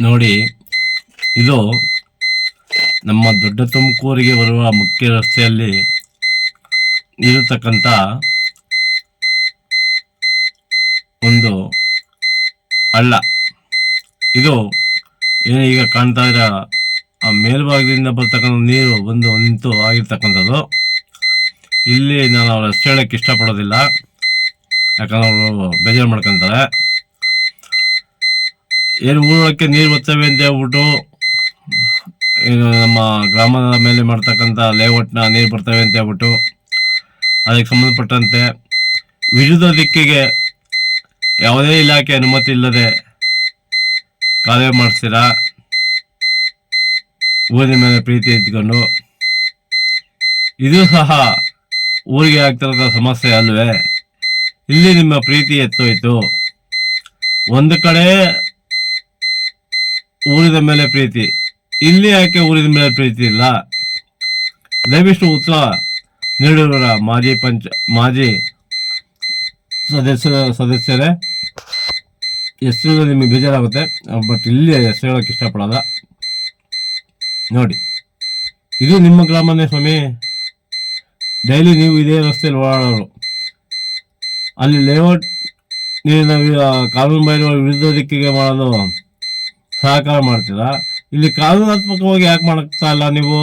ನೋಡಿ, ಇದು ನಮ್ಮ ದೊಡ್ಡ ತುಮಕೂರಿಗೆ ಬರುವ ಮುಖ್ಯ ರಸ್ತೆಯಲ್ಲಿ ಇರತಕ್ಕಂಥ ಒಂದು ಹಳ್ಳ. ಇದು ಏನು ಈಗ ಕಾಣ್ತಾ ಇರೋ ಆ ಮೇಲ್ಭಾಗದಿಂದ ಬರ್ತಕ್ಕಂಥ ನೀರು ಬಂದು ನಿಂತು ಆಗಿರ್ತಕ್ಕಂಥದ್ದು. ಇಲ್ಲಿ ನಾನು ಅವ್ರ ರಸ್ತೆ ಹೇಳಕ್ಕೆ ಇಷ್ಟಪಡೋದಿಲ್ಲ, ಯಾಕಂದ್ರೆ ಅವರು ಬೇಜಾರು ಮಾಡ್ಕೊತಾರೆ. ಏನು ಊರೊಳಕ್ಕೆ ನೀರು ಬರ್ತವೆ ಅಂತ ಹೇಳ್ಬಿಟ್ಟು ಏನು ನಮ್ಮ ಗ್ರಾಮದ ಮೇಲೆ ಮಾಡ್ತಕ್ಕಂಥ ಲೇಔಟ್ನ ನೀರು ಬರ್ತವೆ ಅಂತ ಹೇಳ್ಬಿಟ್ಟು ಅದಕ್ಕೆ ಸಂಬಂಧಪಟ್ಟಂತೆ ವಿರುದ್ಧ ದಿಕ್ಕಿಗೆ ಯಾವುದೇ ಇಲಾಖೆ ಅನುಮತಿ ಇಲ್ಲದೆ ಕಾಲುವೆ ಮಾಡಿಸ್ತೀರಾ. ಊರಿನ ಮೇಲೆ ಪ್ರೀತಿ ಇದ್ಕೊಂಡು ಇದು ಸಹ ಊರಿಗೆ ಆಗ್ತಿರೋ ಸಮಸ್ಯೆ ಅಲ್ವೇ? ಇಲ್ಲಿ ನಿಮ್ಮ ಪ್ರೀತಿ ಎತ್ತೋಯ್ತು. ಒಂದು ಕಡೆ ಊರಿನ ಮೇಲೆ ಪ್ರೀತಿ, ಇಲ್ಲಿ ಯಾಕೆ ಊರಿನ ಮೇಲೆ ಪ್ರೀತಿ ಇಲ್ಲ? ದಯವಿಟ್ಟು ಉತ್ತರ ನೀಡಿರುವ ಮಾಜಿ ಸದಸ್ಯರೇ, ಹೆಸರು ನಿಮಗೆ ಬೇಜಾರಾಗುತ್ತೆ, ಬಟ್ ಇಲ್ಲಿ ಹೆಸರು ಹೇಳೋಕೆ ಇಷ್ಟಪಡಲ್ಲ. ನೋಡಿ, ಇದು ನಿಮ್ಮ ಗ್ರಾಮನೇ ಸ್ವಾಮಿ. ಡೈಲಿ ನೀವು ಇದೇ ರಸ್ತೆಯಲ್ಲಿ ಓಡಾಡೋರು. ಅಲ್ಲಿ ಲೇಔಟ್ ನೀರಿನ ಕಾನೂನು ಬಾಹಿರ ವಿರುದ್ಧ ದಿಕ್ಕಿಗೆ ಮಾಡಲು ಸಹಕಾರ ಮಾಡ್ತೀರಾ. ಇಲ್ಲಿ ಕಾನೂನಾತ್ಮಕವಾಗಿ ಯಾಕೆ ಮಾಡ್ತಾ ಇಲ್ಲ ನೀವು?